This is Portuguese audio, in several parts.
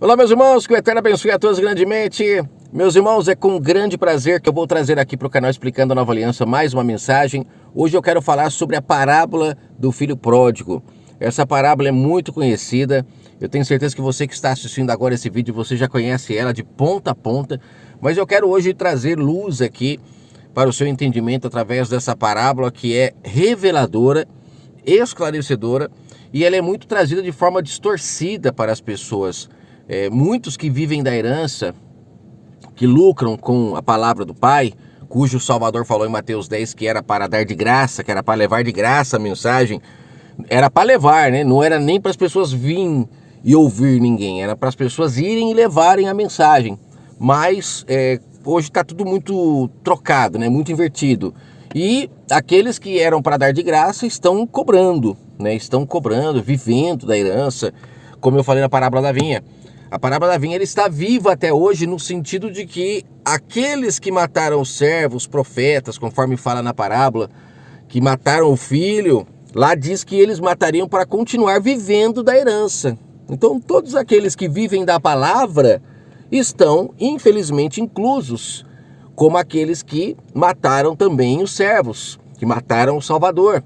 Olá, meus irmãos, que o Eterno abençoe a todos grandemente. Meus irmãos, é com grande prazer que eu vou trazer aqui para o canal Explicando a Nova Aliança mais uma mensagem. Hoje eu quero falar sobre a parábola do filho pródigo. Essa parábola é muito conhecida. Eu tenho certeza que você que está assistindo agora esse vídeo, você já conhece ela de ponta a ponta. Mas eu quero hoje trazer luz aqui para o seu entendimento através dessa parábola que é reveladora, esclarecedora, e ela é muito trazida de forma distorcida para as pessoas. Muitos que vivem da herança, que lucram com a palavra do Pai, cujo Salvador falou em Mateus 10 que era para dar de graça, que era para levar de graça a mensagem, era para levar, né? Não era nem para as pessoas virem e ouvir ninguém, era para as pessoas irem e levarem a mensagem. Mas hoje está tudo muito trocado, né? Muito invertido. E aqueles que eram para dar de graça estão cobrando, né? Estão cobrando, vivendo da herança, como eu falei na parábola da vinha. A parábola da vinha ela está viva até hoje no sentido de que aqueles que mataram os servos, os profetas, conforme fala na parábola, que mataram o filho, lá diz que eles matariam para continuar vivendo da herança. Então todos aqueles que vivem da palavra estão infelizmente inclusos, como aqueles que mataram também os servos, que mataram o Salvador.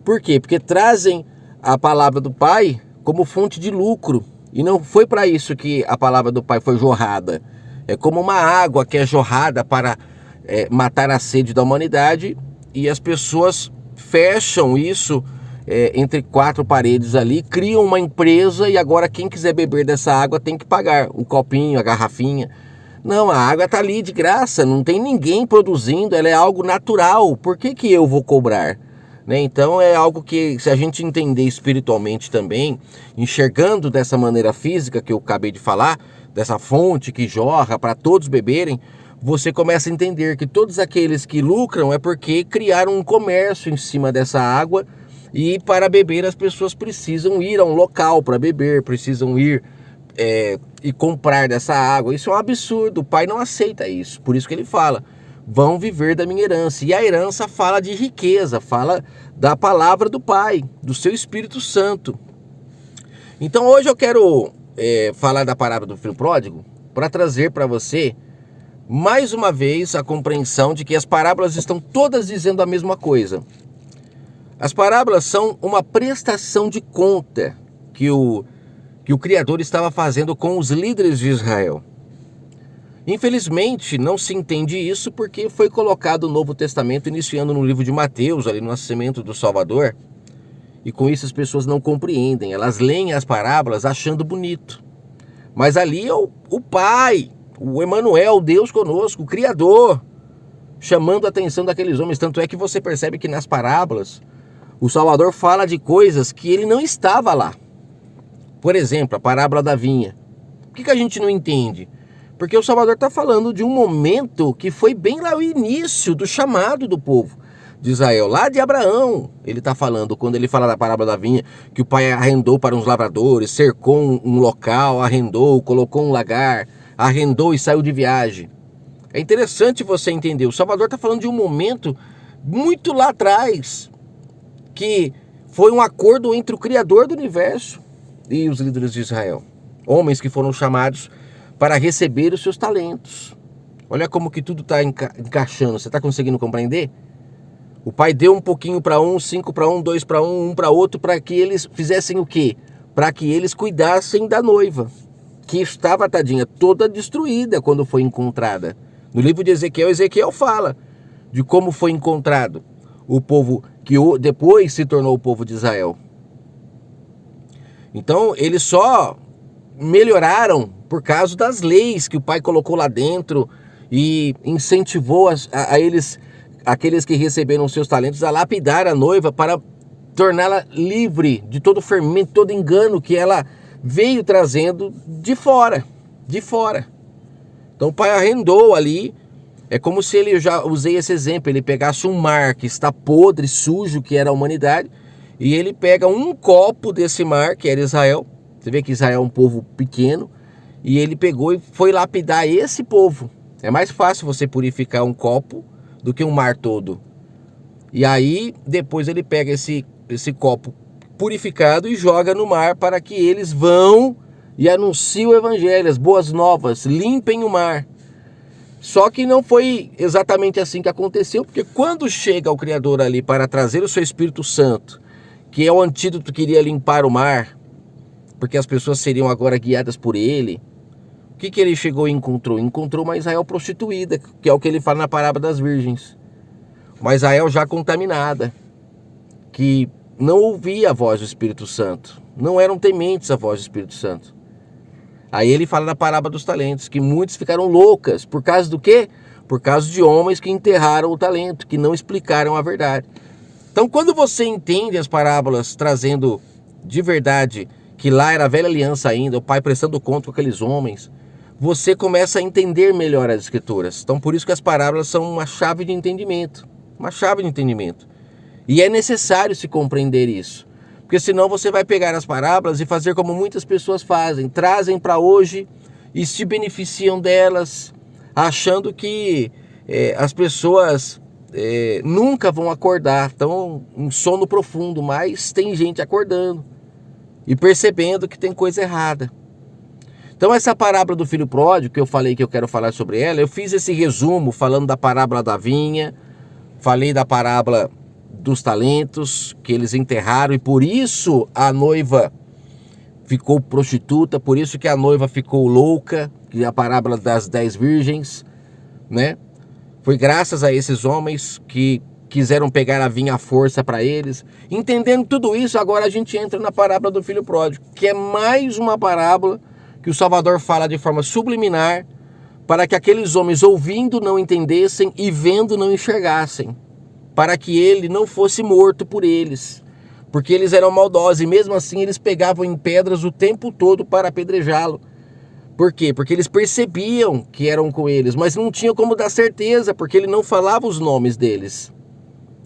Por quê? Porque trazem a palavra do Pai como fonte de lucro. E não foi para isso que a palavra do Pai foi jorrada. É como uma água que é jorrada para matar a sede da humanidade, e as pessoas fecham isso entre quatro paredes ali, criam uma empresa e agora quem quiser beber dessa água tem que pagar o copinho, a garrafinha. Não, a água está ali de graça, não tem ninguém produzindo, ela é algo natural, por que eu vou cobrar? Então é algo que, se a gente entender espiritualmente também, enxergando dessa maneira física que eu acabei de falar, dessa fonte que jorra para todos beberem, você começa a entender que todos aqueles que lucram é porque criaram um comércio em cima dessa água, e para beber as pessoas precisam ir a um local para beber, precisam ir e comprar dessa água. Isso é um absurdo, o Pai não aceita isso, por isso que ele fala: vão viver da minha herança. E a herança fala de riqueza, fala da palavra do Pai, do seu Espírito Santo. Então hoje eu quero falar da parábola do filho pródigo para trazer para você, mais uma vez, a compreensão de que as parábolas estão todas dizendo a mesma coisa. As parábolas são uma prestação de conta que o Criador estava fazendo com os líderes de Israel. Infelizmente, não se entende isso porque foi colocado o Novo Testamento iniciando no livro de Mateus, ali no nascimento do Salvador, e com isso as pessoas não compreendem. Elas leem as parábolas achando bonito. Mas ali é o Pai, o Emanuel, Deus conosco, o Criador, chamando a atenção daqueles homens. Tanto é que você percebe que nas parábolas o Salvador fala de coisas que ele não estava lá. Por exemplo, a parábola da vinha. Por que a gente não entende? Porque o Salvador está falando de um momento que foi bem lá o início do chamado do povo de Israel, lá de Abraão. Ele está falando, quando ele fala da parábola da vinha, que o pai arrendou para uns lavradores, cercou um local, arrendou, colocou um lagar, arrendou e saiu de viagem. É interessante você entender, o Salvador está falando de um momento muito lá atrás, que foi um acordo entre o Criador do universo e os líderes de Israel. Homens que foram chamados para receber os seus talentos. Olha como que tudo está encaixando. Você está conseguindo compreender? O pai deu um pouquinho para um, 5 para um, 2 para um para outro, para que eles fizessem o quê? Para que eles cuidassem da noiva, que estava, tadinha, toda destruída quando foi encontrada. No livro de Ezequiel, Ezequiel fala de como foi encontrado o povo que depois se tornou o povo de Israel. Então, eles só melhoraram por causa das leis que o pai colocou lá dentro e incentivou a eles, aqueles que receberam seus talentos, a lapidar a noiva para torná-la livre de todo fermento, todo engano que ela veio trazendo de fora. Então o pai arrendou ali. É como se ele, eu já usei esse exemplo, ele pegasse um mar que está podre, sujo, que era a humanidade, e ele pega um copo desse mar, que era Israel. Você vê que Israel é um povo pequeno, e ele pegou e foi lapidar esse povo. É mais fácil você purificar um copo do que um mar todo. E aí, depois ele pega esse copo purificado e joga no mar para que eles vão e anuncia o evangelho, as boas novas, limpem o mar. Só que não foi exatamente assim que aconteceu, porque quando chega o Criador ali para trazer o seu Espírito Santo, que é o antídoto que iria limpar o mar, porque as pessoas seriam agora guiadas por ele, o que ele chegou e encontrou? Encontrou uma Israel prostituída, que é o que ele fala na parábola das virgens. Uma Israel já contaminada, que não ouvia a voz do Espírito Santo, não eram tementes à voz do Espírito Santo. Aí ele fala na parábola dos talentos, que muitos ficaram loucas, por causa do quê? Por causa de homens que enterraram o talento, que não explicaram a verdade. Então, quando você entende as parábolas trazendo de verdade que lá era a velha aliança ainda, o pai prestando conta com aqueles homens, você começa a entender melhor as escrituras. Então, por isso que as parábolas são uma chave de entendimento, uma chave de entendimento. E é necessário se compreender isso, porque senão você vai pegar as parábolas e fazer como muitas pessoas fazem, trazem para hoje e se beneficiam delas, achando que as pessoas nunca vão acordar, estão em sono profundo, mas tem gente acordando e percebendo que tem coisa errada. Então essa parábola do filho pródigo, que eu falei que eu quero falar sobre ela, eu fiz esse resumo falando da parábola da vinha, falei da parábola dos talentos, que eles enterraram, e por isso a noiva ficou prostituta, por isso que a noiva ficou louca, que é a parábola das 10 virgens, né? Foi graças a esses homens que quiseram pegar a vinha à força para eles. Entendendo tudo isso, agora a gente entra na parábola do filho pródigo, que é mais uma parábola que o Salvador fala de forma subliminar, para que aqueles homens ouvindo não entendessem e vendo não enxergassem, para que ele não fosse morto por eles, porque eles eram maldosos e mesmo assim eles pegavam em pedras o tempo todo para apedrejá-lo. Por quê? Porque eles percebiam que eram com eles, mas não tinham como dar certeza, porque ele não falava os nomes deles.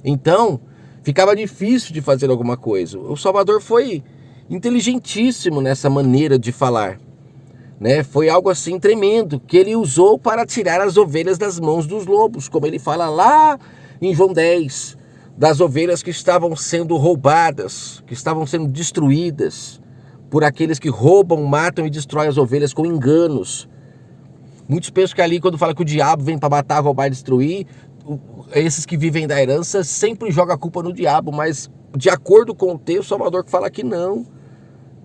Então, ficava difícil de fazer alguma coisa. O Salvador foi inteligentíssimo nessa maneira de falar, né? Foi algo assim tremendo, que ele usou para tirar as ovelhas das mãos dos lobos, como ele fala lá em João 10, das ovelhas que estavam sendo roubadas, que estavam sendo destruídas por aqueles que roubam, matam e destroem as ovelhas com enganos. Muitos pensam que ali, quando fala que o diabo vem para matar, roubar e destruir, esses que vivem da herança sempre jogam a culpa no diabo, mas de acordo com o texto, o Salvador fala que não,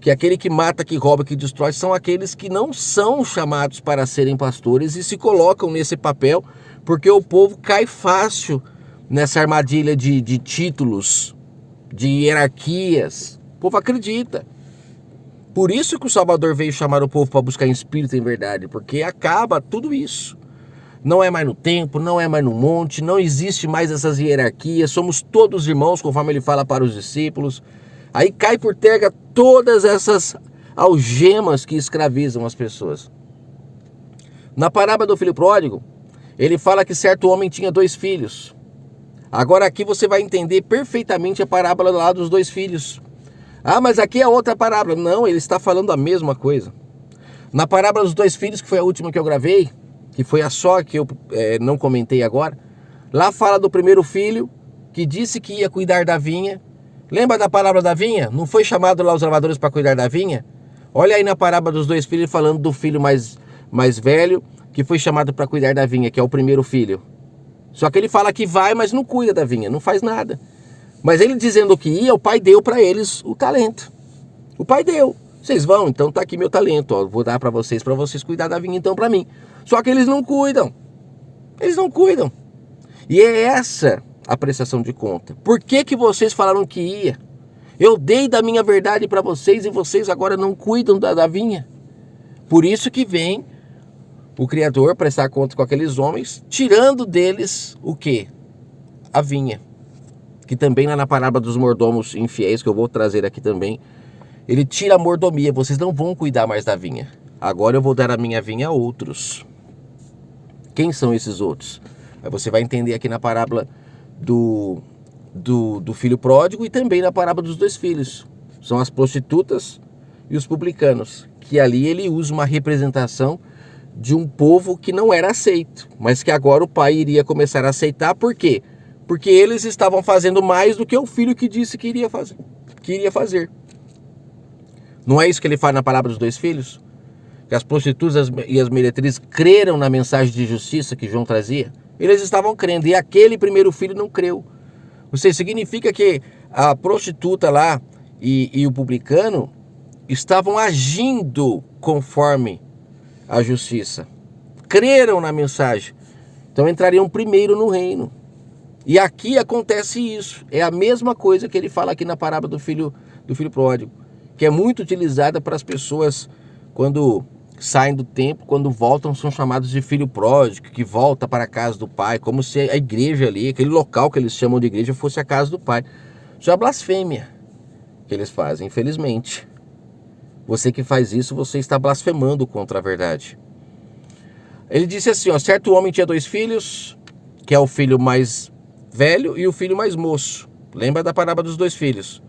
que aquele que mata, que rouba, que destrói, são aqueles que não são chamados para serem pastores e se colocam nesse papel, porque o povo cai fácil nessa armadilha de títulos, de hierarquias. O povo acredita. Por isso que o Salvador veio chamar o povo para buscar em espírito e em verdade, porque acaba tudo isso. Não é mais no templo, não é mais no monte, não existe mais essas hierarquias, somos todos irmãos, conforme ele fala para os discípulos. Aí cai por terra todas essas algemas que escravizam as pessoas. Na parábola do filho pródigo, ele fala que certo homem tinha 2 filhos. Agora aqui você vai entender perfeitamente a parábola lá dos 2 filhos. Ah, mas aqui é outra parábola. Não, ele está falando a mesma coisa. Na parábola dos 2 filhos, que foi a última que eu gravei, que foi a só que eu não comentei agora, lá fala do primeiro filho, que disse que ia cuidar da vinha. Lembra da parábola da vinha? Não foi chamado lá os lavradores para cuidar da vinha? Olha aí na parábola dos 2 filhos, falando do filho mais velho, que foi chamado para cuidar da vinha, que é o primeiro filho. Só que ele fala que vai, mas não cuida da vinha, não faz nada. Mas ele dizendo que ia, o pai deu para eles o talento. O pai deu. Vocês vão, então tá aqui meu talento, ó, vou dar para vocês cuidar da vinha então para mim. Só que eles não cuidam. Eles não cuidam. E é essa a prestação de conta. Por que que vocês falaram que ia? Eu dei da minha verdade para vocês e vocês agora não cuidam da vinha. Por isso que vem o Criador prestar conta com aqueles homens, tirando deles o quê? A vinha. Que também lá na parábola dos mordomos infiéis, que eu vou trazer aqui também, ele tira a mordomia, vocês não vão cuidar mais da vinha. Agora eu vou dar a minha vinha a outros. Quem são esses outros? Aí você vai entender aqui na parábola do filho pródigo e também na parábola dos 2 filhos. São as prostitutas e os publicanos, que ali ele usa uma representação de um povo que não era aceito, mas que agora o pai iria começar a aceitar. Por quê? Porque eles estavam fazendo mais do que o filho que disse que iria fazer. Não é isso que ele fala na parábola dos 2 filhos? Que as prostitutas e as meretrizes creram na mensagem de justiça que João trazia? Eles estavam crendo, e aquele primeiro filho não creu. Ou seja, significa que a prostituta lá e o publicano estavam agindo conforme a justiça. Creram na mensagem. Então entrariam primeiro no reino. E aqui acontece isso. É a mesma coisa que ele fala aqui na parábola do filho pródigo, que é muito utilizada para as pessoas quando saem do templo, quando voltam, são chamados de filho pródigo, que volta para a casa do pai, como se a igreja ali, aquele local que eles chamam de igreja, fosse a casa do pai. Isso é a blasfêmia que eles fazem, infelizmente. Você que faz isso, você está blasfemando contra a verdade. Ele disse assim, ó, certo homem tinha 2 filhos, que é o filho mais velho e o filho mais moço. Lembra da parábola dos 2 filhos?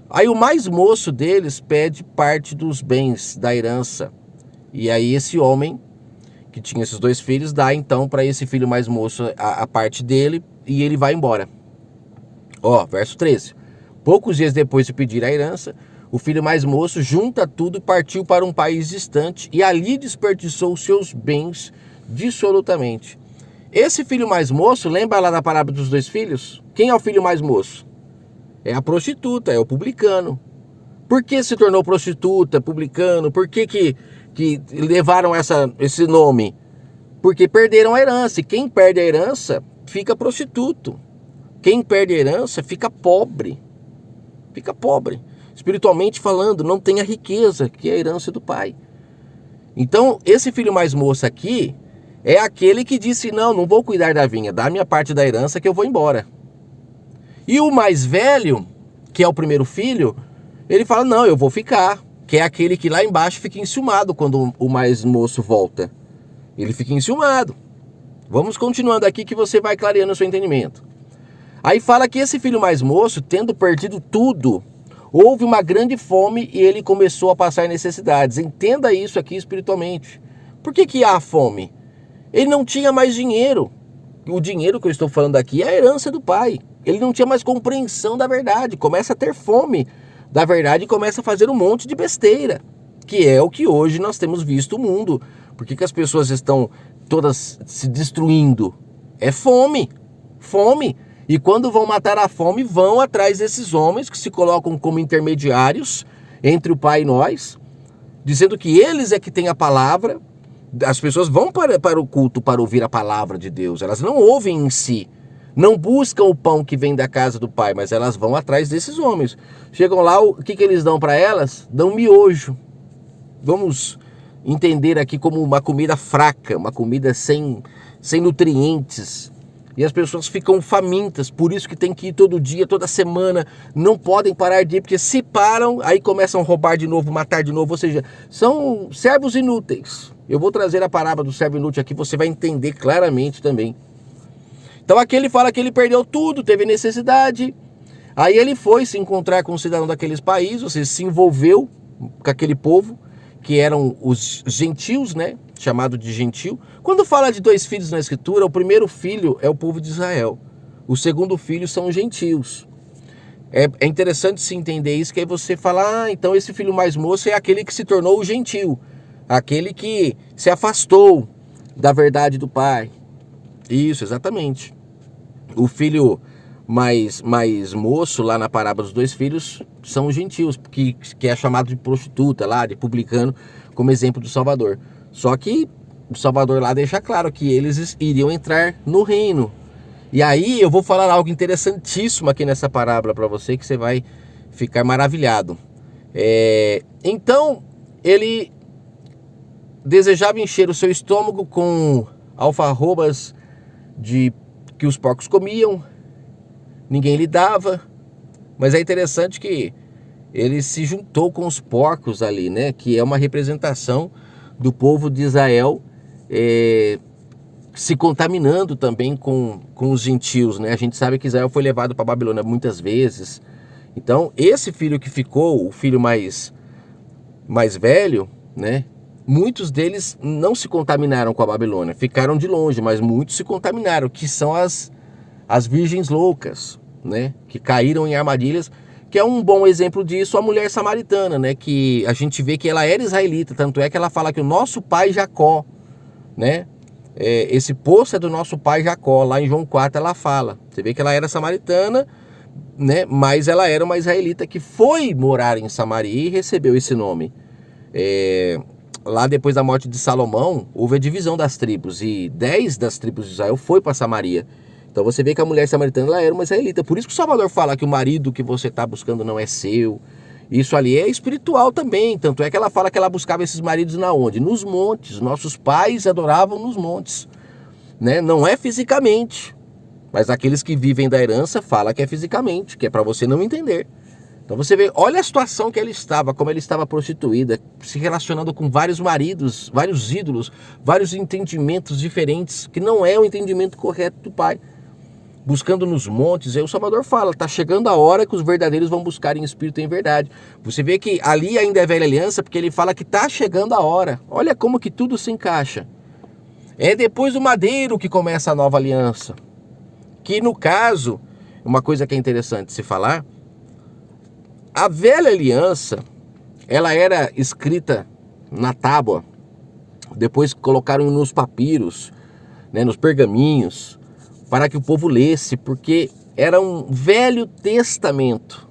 Aí o mais moço deles pede parte dos bens, da herança. E aí esse homem, que tinha esses 2 filhos, dá então para esse filho mais moço a parte dele e ele vai embora. Ó, verso 13. Poucos dias depois de pedir a herança, o filho mais moço junta tudo e partiu para um país distante e ali desperdiçou os seus bens dissolutamente. Esse filho mais moço, lembra lá da parábola dos 2 filhos? Quem é o filho mais moço? É a prostituta, é o publicano. Por que se tornou prostituta, publicano? Por que levaram esse nome? Porque perderam a herança. E quem perde a herança fica prostituto. Quem perde a herança fica pobre. Fica pobre. Espiritualmente falando, não tem a riqueza, que é a herança do pai. Então, esse filho mais moço aqui é aquele que disse, não vou cuidar da vinha, dá a minha parte da herança que eu vou embora. E o mais velho, que é o primeiro filho, ele fala, não, eu vou ficar. Que é aquele que lá embaixo fica enciumado quando o mais moço volta. Ele fica enciumado. Vamos continuando aqui que você vai clareando o seu entendimento. Aí fala que esse filho mais moço, tendo perdido tudo, houve uma grande fome e ele começou a passar necessidades. Entenda isso aqui espiritualmente. Por que há fome? Ele não tinha mais dinheiro. O dinheiro que eu estou falando aqui é a herança do pai. Ele não tinha mais compreensão da verdade. Começa a ter fome da verdade e começa a fazer um monte de besteira. Que é o que hoje nós temos visto o mundo. Por que as pessoas estão todas se destruindo? É fome. Fome. E quando vão matar a fome, vão atrás desses homens que se colocam como intermediários entre o pai e nós, dizendo que eles é que têm a palavra. As pessoas vão para o culto para ouvir a palavra de Deus. Elas não ouvem em si. Não buscam o pão que vem da casa do pai, mas elas vão atrás desses homens. Chegam lá, o que eles dão para elas? Dão miojo. Vamos entender aqui como uma comida fraca, uma comida sem nutrientes. E as pessoas ficam famintas, por isso que tem que ir todo dia, toda semana, não podem parar de ir, porque se param, aí começam a roubar de novo, matar de novo, ou seja, são servos inúteis. Eu vou trazer a parábola do servo inútil aqui, você vai entender claramente também. Então aqui ele fala que ele perdeu tudo, teve necessidade, aí ele foi se encontrar com um cidadão daqueles países, ou seja, se envolveu com aquele povo, que eram os gentios, né? Chamado de gentil. Quando fala de 2 filhos na escritura, o primeiro filho é o povo de Israel. O segundo filho são os gentios. É interessante se entender isso, que aí você fala, então esse filho mais moço é aquele que se tornou o gentil. Aquele que se afastou da verdade do pai. Isso, exatamente. O filho mais moço, lá na parábola dos 2 filhos, são os gentios, que é chamado de prostituta lá, de publicano, como exemplo do Salvador. Só que o Salvador lá deixa claro que eles iriam entrar no reino. E aí eu vou falar algo interessantíssimo aqui nessa parábola para você, que você vai ficar maravilhado. Então, ele desejava encher o seu estômago com alfarrobas que os porcos comiam, ninguém lhe dava, mas é interessante que ele se juntou com os porcos ali, né? Que é uma representação do povo de Israel se contaminando também com os gentios, né? A gente sabe que Israel foi levado para a Babilônia muitas vezes. Então, esse filho que ficou, o filho mais velho, né? Muitos deles não se contaminaram com a Babilônia, ficaram de longe, mas muitos se contaminaram, que são as virgens loucas, né? Que caíram em armadilhas Que é um bom exemplo disso a mulher samaritana, né? Que a gente vê que ela era israelita, tanto é que ela fala que o nosso pai Jacó, né? Esse poço é do nosso pai Jacó, lá em João 4 ela fala. Você vê que ela era samaritana, né? Mas ela era uma israelita que foi morar em Samaria e recebeu esse nome. Lá depois da morte de Salomão, houve a divisão das tribos e 10 das tribos de Israel foi para Samaria. Então você vê que a mulher samaritana ela era uma israelita. Por isso que o Salvador fala que o marido que você está buscando não é seu. Isso ali é espiritual também. Tanto é que ela fala que ela buscava esses maridos na onde? Nos montes. Nossos pais adoravam nos montes, né? Não é fisicamente. Mas aqueles que vivem da herança falam que é fisicamente, que é para você não entender. Então você vê, olha a situação que ela estava, como ela estava prostituída, se relacionando com vários maridos, vários ídolos, vários entendimentos diferentes, que não é o entendimento correto do pai. Buscando nos montes, aí o Salvador fala, está chegando a hora que os verdadeiros vão buscar em espírito e em verdade. Você vê que ali ainda é velha aliança, porque ele fala que está chegando a hora. Olha como que tudo se encaixa. É depois do madeiro que começa a nova aliança. Que no caso, uma coisa que é interessante se falar, a velha aliança, ela era escrita na tábua, depois colocaram nos papiros, né, nos pergaminhos, para que o povo lesse, porque era um velho testamento.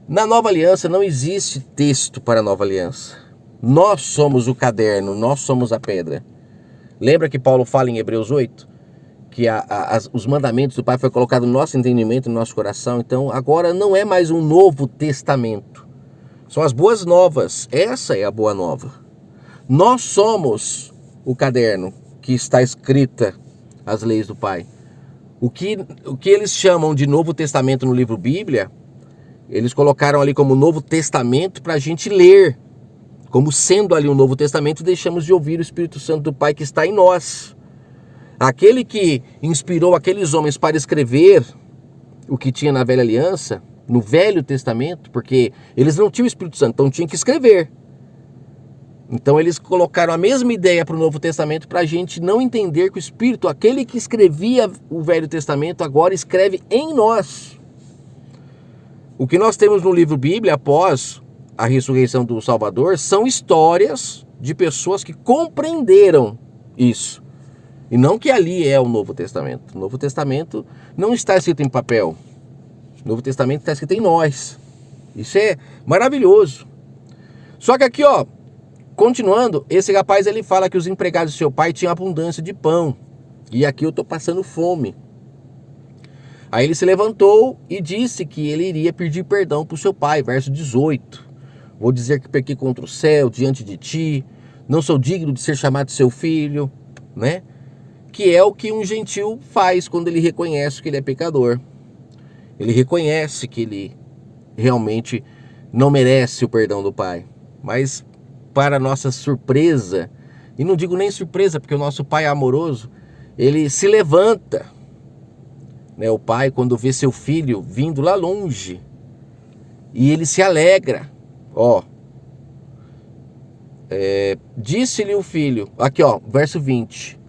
Na nova aliança não existe texto para a nova aliança. Nós somos o caderno, nós somos a pedra. Lembra que Paulo fala em Hebreus 8? Que os mandamentos do Pai foi colocado no nosso entendimento, no nosso coração. Então agora não é mais um novo testamento. São as boas novas. Essa é a boa nova. Nós somos o caderno que está escrita as leis do Pai. O que eles chamam de Novo Testamento no livro Bíblia, eles colocaram ali como Novo Testamento para a gente ler. Como sendo ali o Novo Testamento, deixamos de ouvir o Espírito Santo do Pai que está em nós. Aquele que inspirou aqueles homens para escrever o que tinha na Velha Aliança, no Velho Testamento, porque eles não tinham o Espírito Santo, então tinham que escrever. Então eles colocaram a mesma ideia para o Novo Testamento para a gente não entender que o Espírito, aquele que escrevia o Velho Testamento, agora escreve em nós. O que nós temos no livro Bíblia, após a ressurreição do Salvador, são histórias de pessoas que compreenderam isso. E não que ali é o Novo Testamento. O Novo Testamento não está escrito em papel. O Novo Testamento está escrito em nós. Isso é maravilhoso. Só que aqui, ó, continuando, esse rapaz ele fala que os empregados do seu pai tinham abundância de pão. E aqui eu estou passando fome. Aí ele se levantou e disse que ele iria pedir perdão para o seu pai. Verso 18. Vou dizer que pequei contra o céu diante de ti. Não sou digno de ser chamado seu filho. Né? Que é o que um gentil faz quando ele reconhece que ele é pecador. Ele reconhece que ele realmente não merece o perdão do pai. Mas, para nossa surpresa, e não digo nem surpresa, porque o nosso pai é amoroso, ele se levanta. Né? O pai, quando vê seu filho vindo lá longe, e ele se alegra. Ó, disse-lhe o filho, aqui ó, verso 20.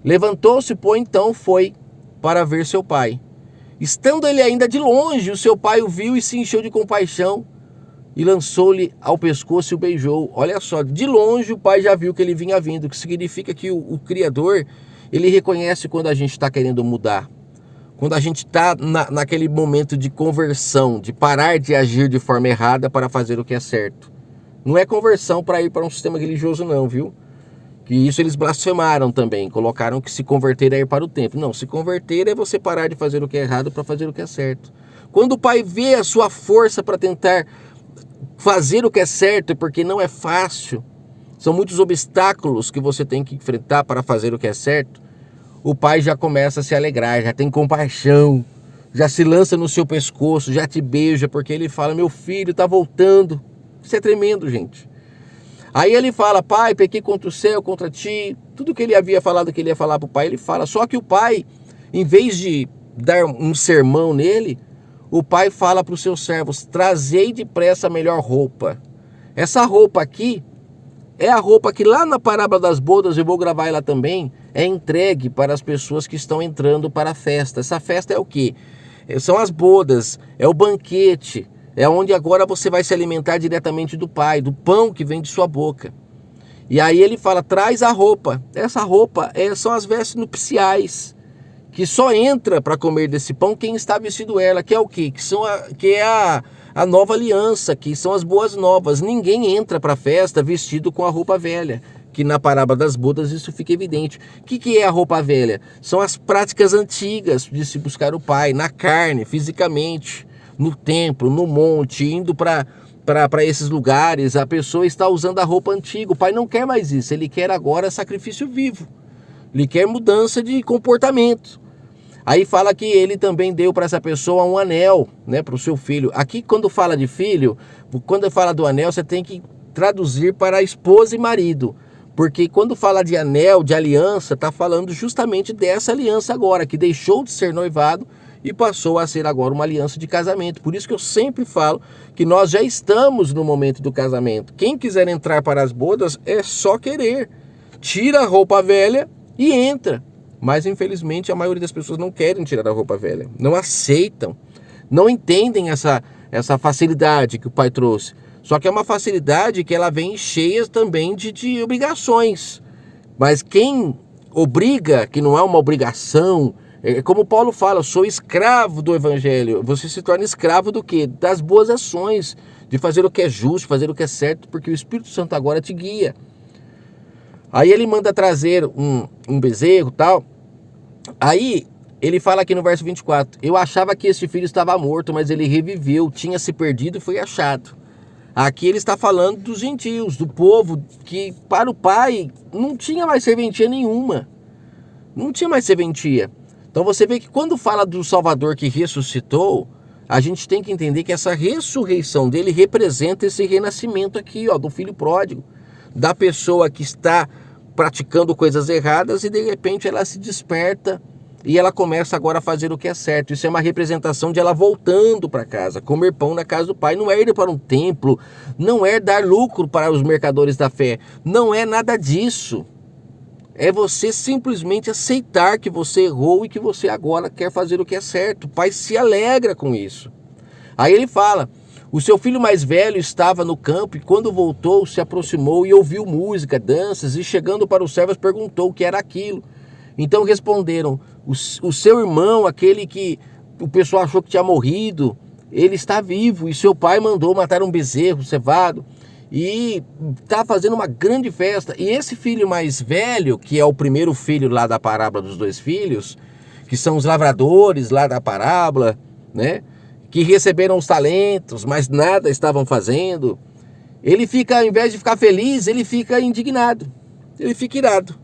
Levantou-se, pois então foi para ver seu pai. Estando ele ainda de longe, o seu pai o viu e se encheu de compaixão e lançou-lhe ao pescoço e o beijou. Olha só, de longe o pai já viu que ele vinha vindo, o que significa que o Criador, ele reconhece quando a gente está querendo mudar. Quando a gente está naquele momento de conversão, de parar de agir de forma errada para fazer o que é certo. Não é conversão para ir para um sistema religioso não, viu? Que isso eles blasfemaram também, colocaram que se converter é ir para o templo. Não, se converter é você parar de fazer o que é errado para fazer o que é certo. Quando o pai vê a sua força para tentar fazer o que é certo, porque não é fácil, são muitos obstáculos que você tem que enfrentar para fazer o que é certo, o pai já começa a se alegrar, já tem compaixão, já se lança no seu pescoço, já te beija, porque ele fala, meu filho está voltando. Isso é tremendo, gente. Aí ele fala, pai, pequei contra o céu, contra ti. Tudo que ele havia falado que ele ia falar para o pai, ele fala. Só que o pai, em vez de dar um sermão nele, o pai fala para os seus servos, trazei depressa a melhor roupa. Essa roupa aqui é a roupa que lá na parábola das bodas, eu vou gravar ela também, é entregue para as pessoas que estão entrando para a festa. Essa festa é o quê? são as bodas, é o banquete, é onde agora você vai se alimentar diretamente do Pai, do pão que vem de sua boca. E aí ele fala, traz a roupa. Essa roupa são as vestes nupciais, que só entra para comer desse pão quem está vestido ela, que é o quê? Que é a nova aliança, que são as boas novas. Ninguém entra para a festa vestido com a roupa velha, que na parábola das bodas isso fica evidente. O que é a roupa velha? São as práticas antigas de se buscar o Pai, na carne, fisicamente, no templo, no monte, indo para esses lugares. A pessoa está usando a roupa antiga. O Pai não quer mais isso, ele quer agora sacrifício vivo. Ele quer mudança de comportamento. Aí fala que ele também deu para essa pessoa um anel, né, para o seu filho. Aqui quando fala de filho, quando fala do anel, você tem que traduzir para esposa e marido. Porque quando fala de anel, de aliança, está falando justamente dessa aliança agora, que deixou de ser noivado e passou a ser agora uma aliança de casamento. Por isso que eu sempre falo que nós já estamos no momento do casamento. Quem quiser entrar para as bodas é só querer. Tira a roupa velha e entra. Mas infelizmente a maioria das pessoas não querem tirar a roupa velha, não aceitam, não entendem essa facilidade que o Pai trouxe. Só que é uma facilidade que ela vem cheia também de obrigações. Mas quem obriga, que não é uma obrigação, como Paulo fala, eu sou escravo do Evangelho. Você se torna escravo do quê? Das boas ações, de fazer o que é justo, fazer o que é certo, porque o Espírito Santo agora te guia. Aí ele manda trazer um bezerro e tal. Aí ele fala aqui no verso 24, eu achava que este filho estava morto, mas ele reviveu, tinha se perdido e foi achado. Aqui ele está falando dos gentios, do povo que para o Pai não tinha mais serventia nenhuma. Não tinha mais serventia. Então você vê que quando fala do Salvador que ressuscitou, a gente tem que entender que essa ressurreição dele representa esse renascimento aqui, ó, do filho pródigo. Da pessoa que está praticando coisas erradas e de repente ela se desperta e ela começa agora a fazer o que é certo. Isso é uma representação de ela voltando para casa, comer pão na casa do Pai. Não é ir para um templo, não é dar lucro para os mercadores da fé, não é nada disso. É você simplesmente aceitar que você errou e que você agora quer fazer o que é certo. O Pai se alegra com isso. Aí ele fala, o seu filho mais velho estava no campo e quando voltou se aproximou e ouviu música, danças e chegando para os servos perguntou o que era aquilo. Então responderam, o seu irmão, aquele que o pessoal achou que tinha morrido, ele está vivo e seu pai mandou matar um bezerro cevado e está fazendo uma grande festa. E esse filho mais velho, que é o primeiro filho lá da parábola dos dois filhos, que são os lavradores lá da parábola, né? Que receberam os talentos, mas nada estavam fazendo, ele fica, ao invés de ficar feliz, ele fica indignado, ele fica irado.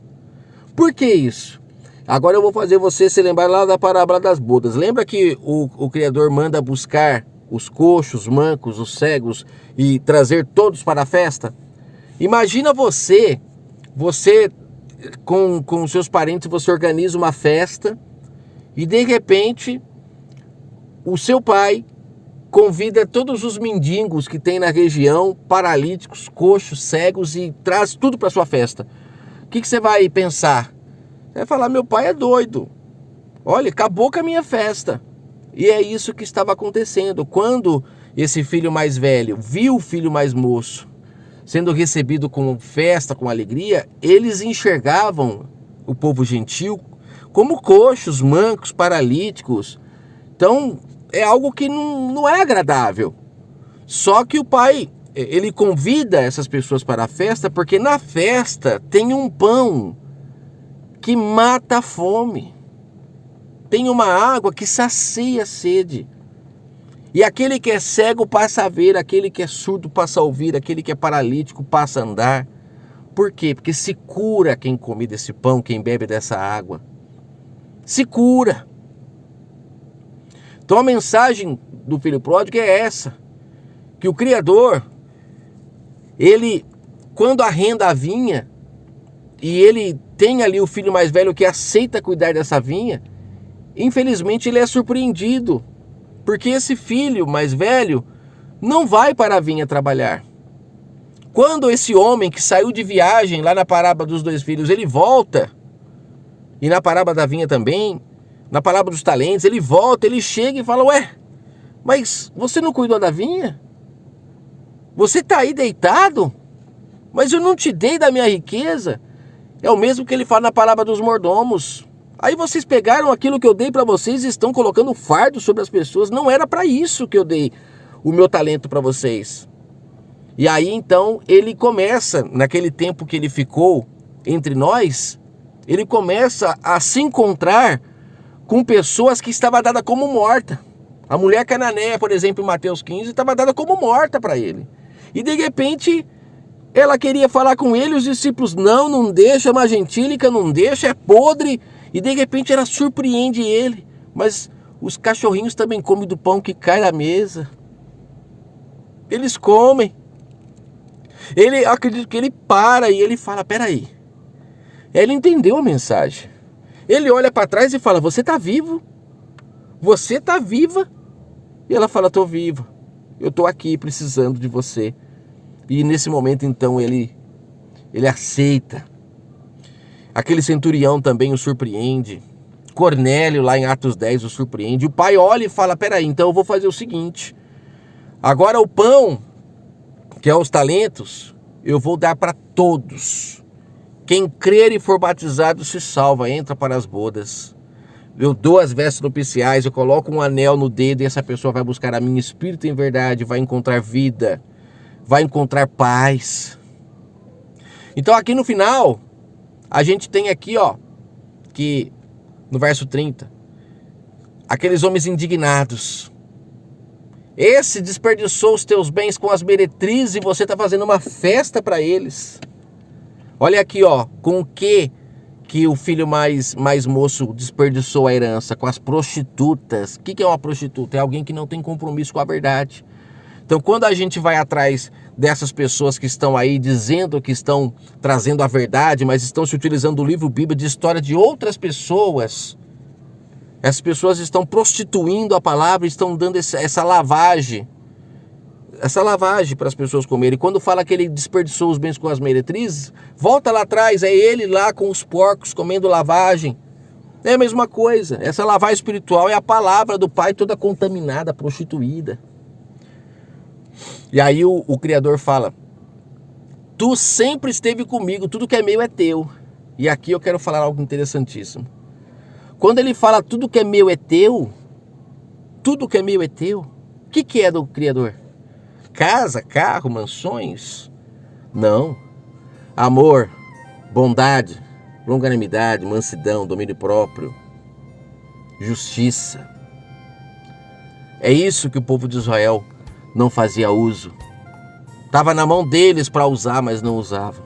Por que isso? Agora eu vou fazer você se lembrar lá da parábola das bodas. Lembra que o Criador manda buscar os coxos, os mancos, os cegos e trazer todos para a festa? Imagina você com seus parentes, você organiza uma festa e de repente o seu pai convida todos os mendigos que tem na região, paralíticos, coxos, cegos e traz tudo para sua festa. O que você vai pensar? Você vai falar, meu pai é doido. Olha, acabou com a minha festa. E é isso que estava acontecendo. Quando esse filho mais velho viu o filho mais moço sendo recebido com festa, com alegria, eles enxergavam o povo gentil como coxos, mancos, paralíticos. Então, é algo que não é agradável. Só que o pai, ele convida essas pessoas para a festa, porque na festa tem um pão que mata a fome. Tem uma água que sacia a sede. E aquele que é cego passa a ver, aquele que é surdo passa a ouvir, aquele que é paralítico passa a andar. Por quê? Porque se cura quem come desse pão, quem bebe dessa água. Se cura. Então a mensagem do filho pródigo é essa, que o Criador, ele, quando arrenda a vinha, e ele tem ali o filho mais velho que aceita cuidar dessa vinha, infelizmente ele é surpreendido, porque esse filho mais velho não vai para a vinha trabalhar. Quando esse homem que saiu de viagem, lá na parábola dos dois filhos, ele volta, e na parábola da vinha também, na parábola dos talentos, ele volta, ele chega e fala, ué, mas você não cuidou da vinha? Você está aí deitado? Mas eu não te dei da minha riqueza. É o mesmo que ele fala na parábola dos mordomos. Aí vocês pegaram aquilo que eu dei para vocês e estão colocando fardo sobre as pessoas. Não era para isso que eu dei o meu talento para vocês. E aí então ele começa, naquele tempo que ele ficou entre nós, ele começa a se encontrar com pessoas que estavam dadas como morta. A mulher cananeia, por exemplo, em Mateus 15, estava dada como morta para ele. E de repente, ela queria falar com ele, os discípulos, não deixa, uma gentílica, não deixa, é podre. E de repente ela surpreende ele. Mas os cachorrinhos também comem do pão que cai da mesa. Eles comem. Ele, acredito que ele para e ele fala, peraí. Ele entendeu a mensagem. Ele olha para trás e fala, você está vivo? Você está viva? E ela fala, estou viva. Eu estou aqui precisando de você. E nesse momento então ele aceita. Aquele centurião também o surpreende. Cornélio lá em Atos 10 o surpreende. O pai olha e fala, peraí, então eu vou fazer o seguinte. Agora o pão, que é os talentos, eu vou dar para todos. Quem crer e for batizado se salva, entra para as bodas. Eu dou as vestes nupciais, eu coloco um anel no dedo e essa pessoa vai buscar a mim, espírito em verdade, vai encontrar vida, vai encontrar paz. Então aqui no final, a gente tem aqui, ó, que no verso 30, aqueles homens indignados. Esse desperdiçou os teus bens com as meretrizes e você está fazendo uma festa para eles. Olha aqui, ó, com o que o filho mais moço desperdiçou a herança? Com as prostitutas. O que é uma prostituta? É alguém que não tem compromisso com a verdade. Então, quando a gente vai atrás dessas pessoas que estão aí dizendo que estão trazendo a verdade, mas estão se utilizando do livro Bíblia de história de outras pessoas, essas pessoas estão prostituindo a palavra, estão dando essa lavagem para as pessoas comerem. E quando fala que ele desperdiçou os bens com as meretrizes, volta lá atrás, é ele lá com os porcos comendo lavagem. É a mesma coisa. Essa lavagem espiritual é a palavra do Pai toda contaminada, prostituída. E aí o Criador fala, tu sempre esteve comigo, tudo que é meu é teu. E aqui eu quero falar algo interessantíssimo. Quando ele fala tudo que é meu é teu, tudo que é meu é teu, o que é do Criador? Casa, carro, mansões? Não. Amor, bondade, longanimidade, mansidão, domínio próprio, justiça. É isso que o povo de Israel não fazia uso. Estava na mão deles para usar, mas não usavam.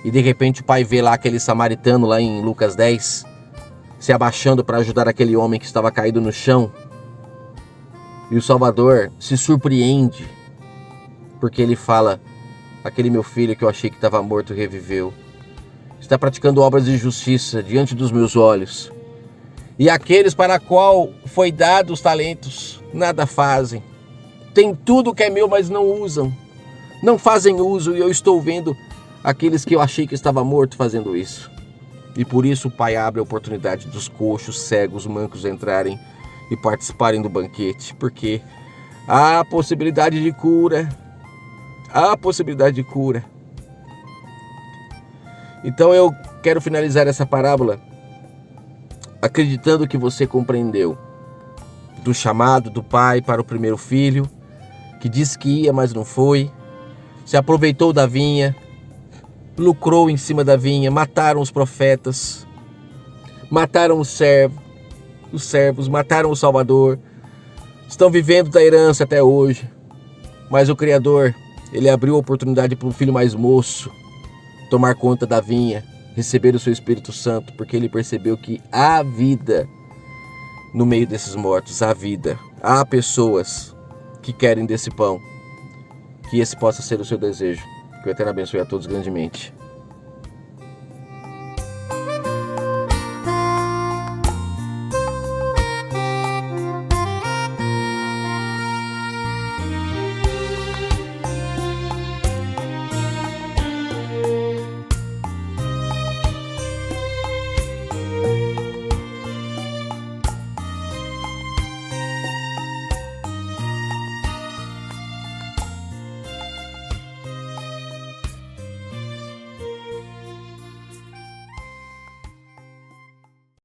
E de repente o pai vê lá aquele samaritano lá em Lucas 10, se abaixando para ajudar aquele homem que estava caído no chão. E o Salvador se surpreende, porque ele fala, aquele meu filho que eu achei que estava morto reviveu. Está praticando obras de justiça diante dos meus olhos. E aqueles para qual foi dado os talentos, nada fazem. Tem tudo que é meu, mas não usam. Não fazem uso, e eu estou vendo aqueles que eu achei que estava morto fazendo isso. E por isso o Pai abre a oportunidade dos coxos, cegos, mancos entrarem e participarem do banquete, porque há possibilidade de cura. Há possibilidade de cura. Então eu quero finalizar essa parábola acreditando que você compreendeu do chamado do pai para o primeiro filho, que disse que ia, mas não foi, se aproveitou da vinha, lucrou em cima da vinha, mataram os profetas, mataram os servos, mataram o Salvador, estão vivendo da herança até hoje, mas o Criador, ele abriu a oportunidade para o filho mais moço tomar conta da vinha, receber o seu Espírito Santo, porque ele percebeu que há vida no meio desses mortos, há vida, há pessoas que querem desse pão, que esse possa ser o seu desejo. Que o Eterno abençoe a todos grandemente.